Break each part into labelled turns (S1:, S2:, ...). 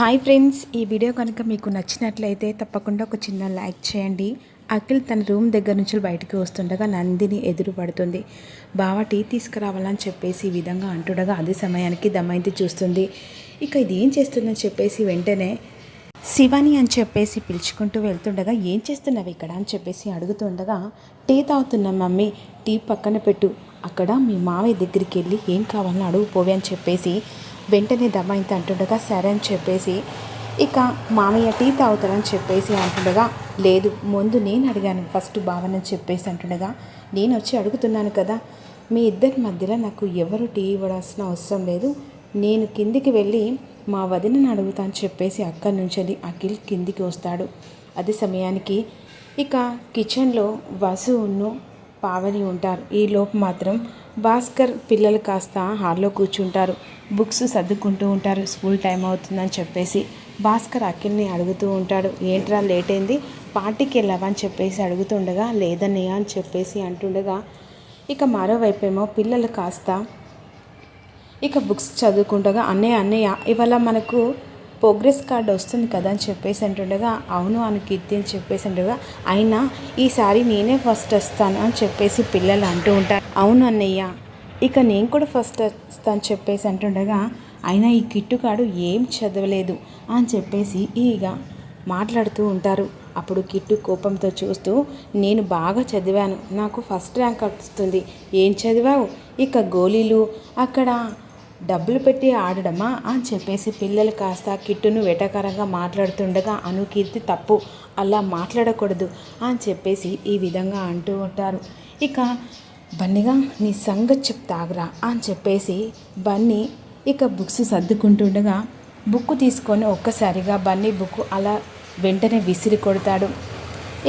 S1: Hi friends, ఈ video కనుక మీకు నచ్చినట్లయితే తప్పకుండా ఒక చిన్న లైక్ చేయండి. అఖిల్ తన రూమ్ దగ్గర నుంచి బయటికి వస్తుండగా నందిని ఎదురు పడుతుంది. బావ టీ తీసుకురావాలని చెప్పేసి ఈ విధంగా అంటుండగా అదే సమయానికి దమయంతి చూస్తుంది. ఇక ఇది ఏం చేస్తుందని చెప్పేసి వెంటనే శివాని అని చెప్పేసి పిలుచుకుంటూ వెళ్తుండగా ఏం చేస్తున్నావు ఇక్కడ అని చెప్పేసి అడుగుతుండగా టీ తాగుతున్నా మమ్మీ, టీ పక్కన పెట్టు, అక్కడ మీ మావయ్య దగ్గరికి వెళ్ళి ఏం కావాలని అడుగుపోవే అని చెప్పేసి వెంటనే దమయంతి అంటుండగా సరే అని చెప్పేసి ఇక మామయ్య టీ తాగుతారని చెప్పేసి అంటుండగా లేదు ముందు నేను అడిగాను ఫస్ట్ బావనని చెప్పేసి అంటుండగా నేను వచ్చి అడుగుతున్నాను కదా, మీ ఇద్దరి మధ్యలో నాకు ఎవరు టీ ఇవ్వాల్సిన అవసరం లేదు, నేను కిందికి వెళ్ళి మా వదినని అడుగుతాను చెప్పేసి అక్కడి నుంచి అఖిల్ కిందికి వస్తాడు. అదే సమయానికి ఇక కిచెన్లో వసును పావని ఉంటారు. ఈ లోపు మాత్రం భాస్కర్ పిల్లలు కాస్త హాల్లో కూర్చుంటారు, బుక్స్ సర్దుకుంటూ ఉంటారు. స్కూల్ టైం అవుతుందని చెప్పేసి భాస్కర్ అఖిల్ని అడుగుతూ ఉంటాడు, ఏంట్రా లేట్ అయింది, పార్టీకి వెళ్ళావా అని చెప్పేసి అడుగుతుండగా లేదన్నయ్య అని చెప్పేసి అంటుండగా ఇక మరోవైపేమో పిల్లలు కాస్త ఇక బుక్స్ చదువుకుండగా అన్నయ్య ఇవాళ మనకు ప్రోగ్రెస్ కార్డు వస్తుంది కదా అని చెప్పేసి అంటుండగా అవును అని కీర్తి అని చెప్పేసి అంటుండగా అయినా ఈసారి నేనే ఫస్ట్ వస్తాను అని చెప్పేసి పిల్లలు అంటూ ఉంటారు. అవును అన్నయ్య, ఇక నేను కూడా ఫస్ట్ వస్తాను చెప్పేసి అంటుండగా అయినా ఈ కిట్టుగాడు ఏం చదవలేదు అని చెప్పేసి ఇక మాట్లాడుతూ ఉంటారు. అప్పుడు కిట్టు కోపంతో చూస్తూ నేను బాగా చదివాను, నాకు ఫస్ట్ ర్యాంక్ వస్తుంది, ఏం చదివావు, ఇక గోళీలు అక్కడ డబ్బులు పెట్టి ఆడడమా అని చెప్పేసి పిల్లలు కాస్త కిట్టును వెటకారంగా మాట్లాడుతుండగా కీర్తి తప్పు, అలా మాట్లాడకూడదు అని చెప్పేసి ఈ విధంగా అంటూ ఉంటారు. ఇక బన్నీగా నీ సంగతి చెప్తాగరా అని చెప్పేసి బన్నీ ఇక బుక్స్ సర్దుకుంటుండగా బుక్ తీసుకొని ఒక్కసారిగా బన్నీ బుక్ అలా వెంటనే విసిరి కొడతాడు.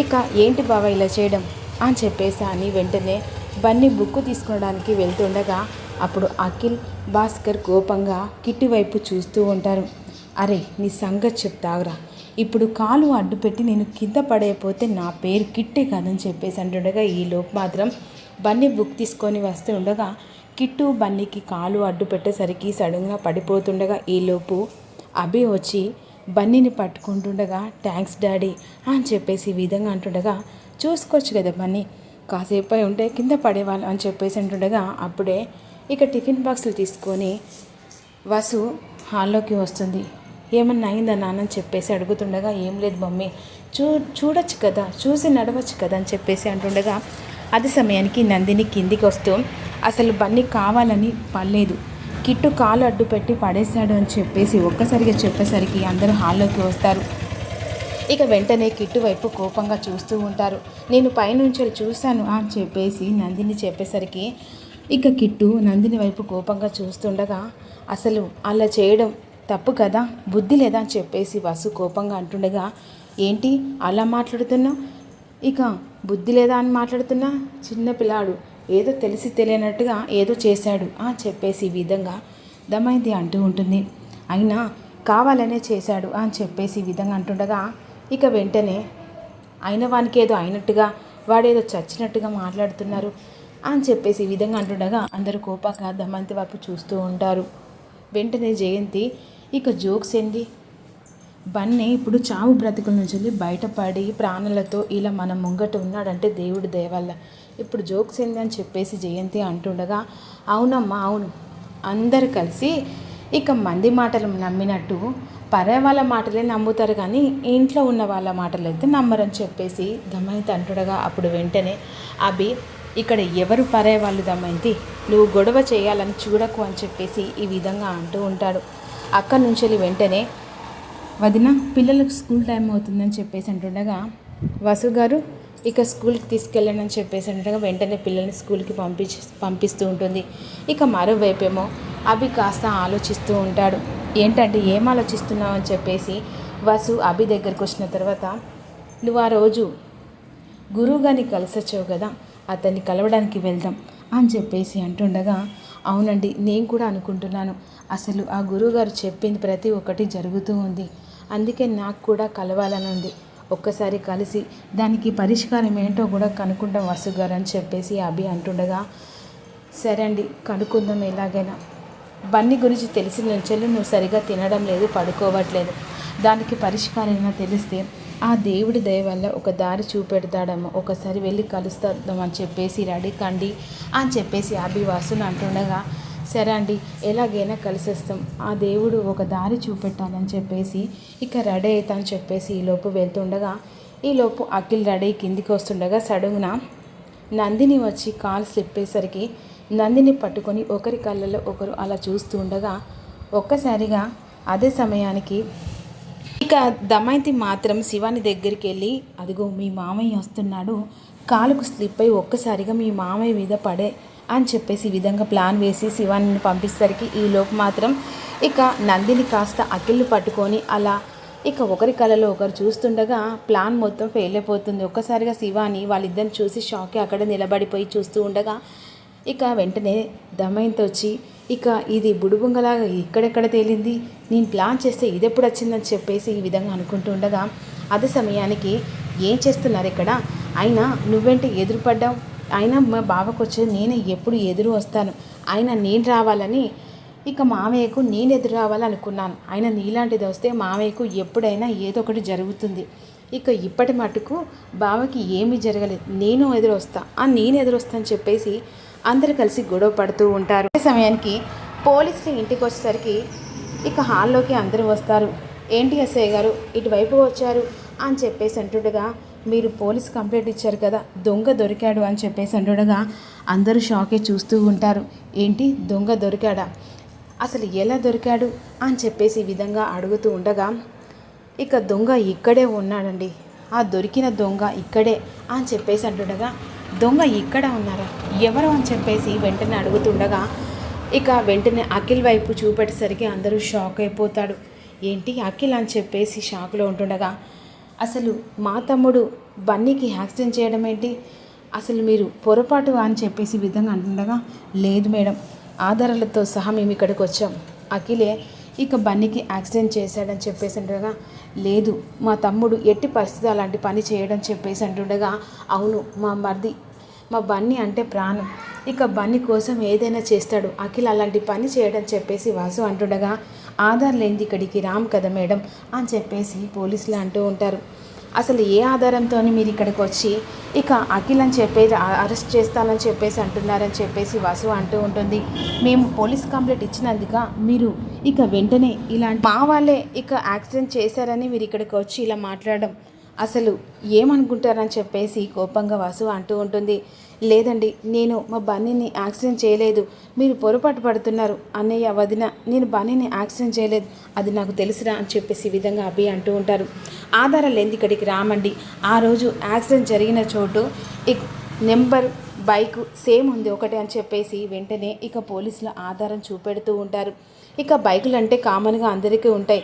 S1: ఇక ఏంటి బావ ఇలా చేయడం అని చెప్పేసి అని వెంటనే బన్నీ బుక్ తీసుకోవడానికి వెళ్తుండగా అప్పుడు అఖిల్ భాస్కర్ కోపంగా కిట్టి వైపు చూస్తూ ఉంటారు. అరే నీ సంగతి చెప్తావురా, ఇప్పుడు కాలు అడ్డు పెట్టి నేను కింద పడైపోతే నా పేరు కిట్టే కాదని చెప్పేసి అంటుండగా ఈ లోపు మాత్రం బన్నీ బుక్ తీసుకొని వస్తూ ఉండగా కిట్టు బన్నీకి కాలు అడ్డు పెట్టేసరికి సడన్గా పడిపోతుండగా ఈలోపు అభి వచ్చి బన్నీని పట్టుకుంటుండగా థ్యాంక్స్ డాడీ అని చెప్పేసి ఈ విధంగా అంటుండగా చూసుకోవచ్చు కదా బన్నీ, కాసేపు ఉంటే కింద పడేవాళ్ళు అని చెప్పేసి అంటుండగా అప్పుడే ఇక టిఫిన్ బాక్సులు తీసుకొని వసు హాల్లోకి వస్తుంది. ఏమన్నా అయిందా నాన్న అని చెప్పేసి అడుగుతుండగా ఏం లేదు మమ్మీ, చూడొచ్చు కదా, చూసి నడవచ్చు కదా అని చెప్పేసి అంటుండగా అదే సమయానికి నందిని కిందికి వస్తూ అసలు బన్నీ కావాలని పడలేదు, కిట్టు కాలు అడ్డు పెట్టి పడేశాడు అని చెప్పేసి ఒక్కసారిగా చెప్పేసరికి అందరూ హాల్లోకి వస్తారు. ఇక వెంటనే కిట్టు వైపు కోపంగా చూస్తూ ఉంటారు. నేను పైనుంచి చూశాను అని చెప్పేసి నందిని చెప్పేసరికి ఇక కిట్టు నందిని వైపు కోపంగా చూస్తుండగా అసలు అలా చేయడం తప్పు కదా, బుద్ధి లేదా అని చెప్పేసి వసు కోపంగా అంటుండగా ఏంటి అలా మాట్లాడుతున్నా, ఇక బుద్ధి లేదా అని మాట్లాడుతున్నా, చిన్నపిల్లాడు ఏదో తెలిసి తెలియనట్టుగా ఏదో చేశాడు అని చెప్పేసి ఈ విధంగా దమయంతి అంటూ ఉంటుంది. అయినా కావాలనే చేశాడు అని చెప్పేసి ఈ విధంగా అంటుండగా ఇక వెంటనే అయిన వానికి ఏదో అయినట్టుగా వాడేదో చచ్చినట్టుగా మాట్లాడుతున్నారు అని చెప్పేసి ఈ విధంగా అంటుండగా అందరూ కోపంగా దమయంతి వైపు చూస్తూ ఉంటారు. వెంటనే జయంతి ఇక జోక్స్ ఏంది, బన్నీ ఇప్పుడు చావు బ్రతుకుల నుంచి బయటపడి ప్రాణాలతో ఇలా మన ముంగట ఉన్నాడంటే దేవుడి దయ వల్ల, ఇప్పుడు జోక్స్ ఏంది అని చెప్పేసి జయంతి అంటుండగా అవునమ్మా అవును, అందరు కలిసి ఇక మంది మాటలు నమ్మినట్టు పరే వాళ్ళ మాటలే నమ్ముతారు కానీ ఇంట్లో ఉన్న వాళ్ళ మాటలు అయితే నమ్మరని చెప్పేసి దమయంతి అంటుండగా అప్పుడు వెంటనే అభి ఇక్కడ ఎవరు పరే వాళ్ళు దమయంతి, నువ్వు గొడవ చేయాలని చూడకు అని చెప్పేసి ఈ విధంగా అంటూ ఉంటాడు. అక్కడి నుంచి వెంటనే వదిన పిల్లలకు స్కూల్ టైం అవుతుందని చెప్పేసి అంటుండగా వసు గారు ఇక స్కూల్కి తీసుకెళ్ళండి అని చెప్పేసి అంటుండగా వెంటనే పిల్లల్ని స్కూల్కి పంపిస్తూ ఉంటుంది. ఇక మరోవైపేమో అభి కాస్త ఆలోచిస్తూ ఉంటాడు. ఏంటంటే ఏం ఆలోచిస్తున్నావు అని చెప్పేసి వసు అభి దగ్గరికి వచ్చిన తర్వాత నువ్వు ఆ రోజు గురువుగారిని కలిసి వచ్చావు కదా, అతన్ని కలవడానికి వెళ్దాం అని చెప్పేసి అంటుండగా అవునండి నేను కూడా అనుకుంటున్నాను, అసలు ఆ గురువుగారు చెప్పింది ప్రతి ఒక్కటి జరుగుతూ ఉంది, అందుకే నాకు కూడా కలవాలని ఉంది, ఒక్కసారి కలిసి దానికి పరిష్కారం ఏంటో కూడా కనుక్కుంటాం వసు గారు అని చెప్పేసి అభి అంటుండగా సరే అండి కనుక్కుందాం ఎలాగైనా, బన్నీ గురించి తెలిసిన నుంచెల్లి నువ్వు సరిగా తినడం లేదు, పడుకోవట్లేదు. దానికి పరిష్కారం ఏమైనా తెలిస్తే ఆ దేవుడి దయ వల్ల ఒక దారి చూపెడతాడమ్మో, ఒకసారి వెళ్ళి కలుస్తామని చెప్పేసి రెడీ కండి అని చెప్పేసి అభివాసుని అంటుండగా, సరే అండి ఎలాగైనా కలిసేస్తాం, ఆ దేవుడు ఒక దారి చూపెట్టాలని చెప్పేసి ఇక రెడీ అవుతామని చెప్పేసి ఈలోపు వెళ్తుండగా, ఈలోపు అఖిల్ రెడీ కిందికి వస్తుండగా సడన్గా నందిని వచ్చి కాలు స్లిప్ అయ్యేసరికి నందిని పట్టుకొని ఒకరి కళ్ళల్లో ఒకరు అలా చూస్తూ ఉండగా ఒక్కసారిగా అదే సమయానికి ఇక దమయంతి మాత్రం శివాని దగ్గరికి వెళ్ళి, అదిగో మీ మామయ్య వస్తున్నాడు, కాలుకు స్లిప్ అయి ఒక్కసారిగా మీ మామయ్య మీద పడే అని చెప్పేసి ఈ విధంగా ప్లాన్ వేసి శివాని పంపించేసరికి ఈలోపు మాత్రం ఇక నందిని కాస్త అఖిల్ని పట్టుకొని అలా ఇక ఒకరి కళలో ఒకరు చూస్తుండగా ప్లాన్ మొత్తం ఫెయిల్ అయిపోతుంది. ఒక్కసారిగా శివాని వాళ్ళిద్దరిని చూసి షాక్కి అక్కడ నిలబడిపోయి చూస్తూ ఉండగా ఇక వెంటనే దమయంతి వచ్చి, ఇక ఇది బుడుబుంగలాగా ఇక్కడెక్కడ తేలింది, నేను ప్లాన్ చేస్తే ఇది ఎప్పుడు వచ్చిందని చెప్పేసి ఈ విధంగా అనుకుంటూ ఉండగా అదే సమయానికి ఏం చేస్తున్నారు ఇక్కడ, అయినా నువ్వేంటి ఎదురుపడ్డావు, అయినా మా బావకు వచ్చేది నేనే ఎప్పుడు ఎదురు వస్తాను, అయినా నేను రావాలని ఇక మామయ్యకు నేను ఎదురు రావాలనుకున్నాను, అయినా నీలాంటిది వస్తే మామయ్యకు ఎప్పుడైనా ఏదో ఒకటి జరుగుతుంది, ఇక ఇప్పటి మటుకు బావకి ఏమీ జరగలేదు, నేను ఎదురొస్తా అని చెప్పేసి అందరు కలిసి గొడవ పడుతూ ఉంటారు. అదే సమయానికి పోలీసులు ఇంటికి వచ్చేసరికి ఇక హాల్లోకి అందరూ వస్తారు. ఏంటి ఎస్ఐ గారు ఇటువైపు వచ్చారు అని చెప్పేసి అంటుండగా, మీరు పోలీస్ కంప్లైంట్ ఇచ్చారు కదా, దొంగ దొరికాడు అని చెప్పేసి అంటుండగా అందరూ షాకే చూస్తూ ఉంటారు. ఏంటి దొంగ దొరికాడా, అసలు ఎలా దొరికాడు అని చెప్పేసి ఈ విధంగా అడుగుతూ ఉండగా ఇక దొంగ ఇక్కడే ఉన్నాడండి, ఆ దొరికిన దొంగ ఇక్కడే అని చెప్పేసి అంటుండగా, దొంగ ఇక్కడ ఉన్నారా, ఎవరు అని చెప్పేసి వెంటనే అడుగుతుండగా ఇక వెంటనే అఖిల్ వైపు చూపెట్టేసరికి అందరూ షాక్ అయిపోతాడు. ఏంటి అఖిల్ అని చెప్పేసి షాక్లో ఉంటుండగా, అసలు మా తమ్ముడు బన్నీకి యాక్సిడెంట్ చేయడం ఏంటి, అసలు మీరు పొరపాటు అని చెప్పేసి ఈ విధంగా అంటుండగా, లేదు మేడం, ఆధారాలతో సహా మేము ఇక్కడికి వచ్చాం, అఖిలే ఇక బన్నీకి యాక్సిడెంట్ చేశాడని చెప్పేసి అంటుండగా, లేదు మా తమ్ముడు ఎట్టి పరిస్థితి అలాంటి పని చేయడం చెప్పేసి అంటుండగా, అవును మా బన్నీ అంటే ప్రాణం, ఇక బన్నీ కోసం ఏదైనా చేస్తాడు, అఖిల్ అలాంటి పని చేయడం చెప్పేసి వాసు అంటుండగా, ఆధార్ లేనిది ఇక్కడికి రామ్ కదా మేడం అని చెప్పేసి పోలీసులు అంటూ ఉంటారు. అసలు ఏ ఆధారంతో మీరు ఇక్కడికి వచ్చి ఇక అఖిల్ అని చెప్పేసి అరెస్ట్ చేస్తానని చెప్పేసి అంటున్నారని చెప్పేసి వాసు అంటూ ఉంటుంది. మేము పోలీస్ కంప్లైంట్ ఇచ్చినందుక మీరు ఇక వెంటనే ఇలాంటి మా వాళ్ళే ఇక యాక్సిడెంట్ చేశారని మీరు ఇక్కడికి వచ్చి ఇలా మాట్లాడడం అసలు ఏమనుకుంటారని చెప్పేసి కోపంగా వాసు అంటూ ఉంటుంది. లేదండి, నేను మా బన్నీని యాక్సిడెంట్ చేయలేదు, మీరు పొరపాటు పడుతున్నారు అన్నయ్య వదిన, నేను బన్నీని యాక్సిడెంట్ చేయలేదు, అది నాకు తెలుసురా అని చెప్పేసి ఈ విధంగా అభి అంటూ ఉంటారు. ఆధారాలు లేని ఇక్కడికి రామండి, ఆ రోజు యాక్సిడెంట్ జరిగిన చోటు నెంబర్ బైక్ సేమ్ ఉంది ఒకటే అని చెప్పేసి వెంటనే ఇక పోలీసులు ఆధారం చూపెడుతూ ఉంటారు. ఇక బైకులు అంటే కామన్గా అందరికీ ఉంటాయి,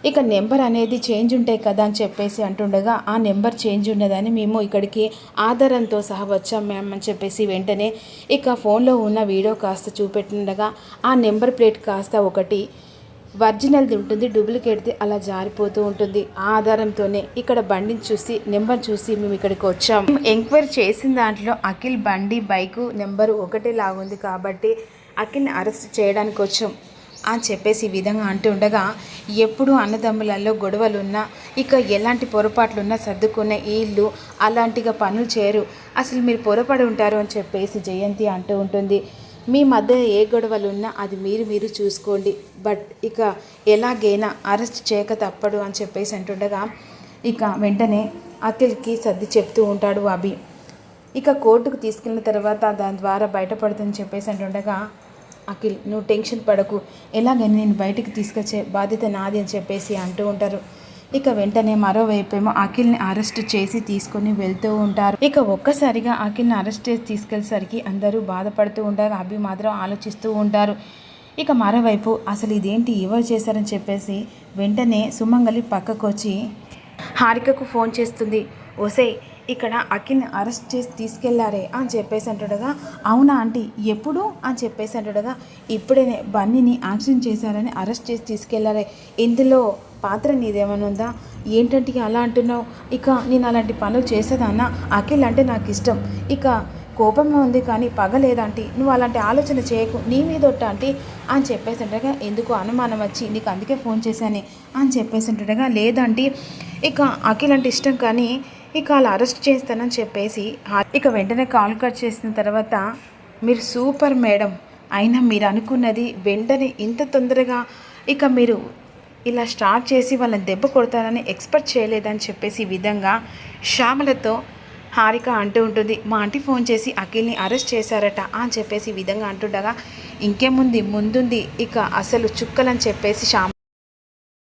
S1: ఇక నెంబర్ అనేది చేంజ్ ఉంటాయి కదా అని చెప్పేసి అంటుండగా, ఆ నెంబర్ చేంజ్ ఉన్నదని మేము ఇక్కడికి ఆధారంతో సహా వచ్చాం మ్యామ్ అని చెప్పేసి వెంటనే ఇక ఫోన్లో ఉన్న వీడియో కాస్త చూపెట్టుండగా ఆ నెంబర్ ప్లేట్ కాస్త ఒకటి ఒరిజినల్ది ఉంటుంది, డూప్లికేట్ది అలా జారిపోతూ ఉంటుంది. ఆ ఆధారంతోనే ఇక్కడ బండిని చూసి నెంబర్ చూసి మేము ఇక్కడికి వచ్చాం. ఎంక్వైరీ చేసిన దాంట్లో అఖిల్ బండి బైకు నెంబరు ఒకటే లాగుంది కాబట్టి అఖిల్ని అరెస్ట్ చేయడానికి వచ్చాం అని చెప్పేసి ఈ విధంగా అంటుండగా, ఎప్పుడు అన్నదమ్ములలో గొడవలున్నా ఇక ఎలాంటి పొరపాట్లున్నా సర్దుకునే వీళ్ళు అలాంటిగా పనులు చేయరు, అసలు మీరు పొరపడి ఉంటారు అని చెప్పేసి జయంతి అంటూ ఉంటుంది. మీ మధ్య ఏ గొడవలున్నా అది మీరు చూసుకోండి, బట్ ఇక ఎలాగైనా అరెస్ట్ చేయక తప్పడు అని చెప్పేసి అంటుండగా ఇక వెంటనే అఖిల్కి సర్ది చెప్తూ ఉంటాడు అభి. ఇక కోర్టుకు తీసుకెళ్ళిన తర్వాత దాని ద్వారా బయటపడుతుందని చెప్పేసి అంటుండగా, అఖిల్ నువ్వు టెన్షన్ పడకు, ఎలాగైనా నేను బయటికి తీసుకొచ్చే బాధ్యత నాది అని చెప్పేసి అంటూ ఉంటారు. ఇక వెంటనే మరోవైపేమో అఖిల్ని అరెస్ట్ చేసి తీసుకొని వెళ్తూ ఉంటారు. ఇక ఒక్కసారిగా అఖిల్ని అరెస్ట్ చేసి తీసుకెళ్ళేసరికి అందరూ బాధపడుతూ ఉంటారు, అభి మాత్రం ఆలోచిస్తూ ఉంటారు. ఇక మరోవైపు అసలు ఇదేంటి ఎవరు చేశారని చెప్పేసి వెంటనే సుమంగలి పక్కకు వచ్చి హారికకు ఫోన్ చేస్తుంది. ఒసే ఇక్కడ అఖిల్ని అరెస్ట్ చేసి తీసుకెళ్లారే అని చెప్పేసి అంటుండగా, అవునా ఆంటీ ఎప్పుడు అని చెప్పేసి అంటుండగా, ఇప్పుడే బన్నీని యాక్సిడెంట్ చేశారని అరెస్ట్ చేసి తీసుకెళ్లారే, ఇందులో పాత్ర నీదేమైనా ఉందా, ఏంటంటే అలా అంటున్నావు, ఇక నేను అలాంటి పనులు చేసేదాన్నా, అఖిల్ అంటే నాకు ఇష్టం, ఇక కోపమే ఉంది కానీ పగ లేదంటీ, నువ్వు అలాంటి ఆలోచన చేయకు, నీ మీద ఒట్టు ఆంటీ అని చెప్పేసిండగా, ఎందుకు అనుమానం వచ్చి నీకు అందుకే ఫోన్ చేశాను అని చెప్పేసిండగా, లేదంటీ ఇక అఖిల్ అంటే ఇష్టం కానీ ఇక అలా అరెస్ట్ చేస్తానని చెప్పేసి ఇక వెంటనే కాల్ కట్ చేసిన తర్వాత, మీరు సూపర్ మేడం, అయినా మీరు అనుకున్నది వెంటనే ఇంత తొందరగా ఇక మీరు ఇలా స్టార్ట్ చేసి వాళ్ళని దెబ్బ కొడతారని ఎక్స్పెక్ట్ చేయలేదని చెప్పేసి ఈ విధంగా శ్యామలతో హారిక అంటూ ఉంటుంది. మా ఆంటీ ఫోన్ చేసి అఖిల్ని అరెస్ట్ చేశారట అని చెప్పేసి ఈ విధంగా అంటుండగా, ఇంకేముంది ముందుంది ఇక అసలు చుక్కలని చెప్పేసి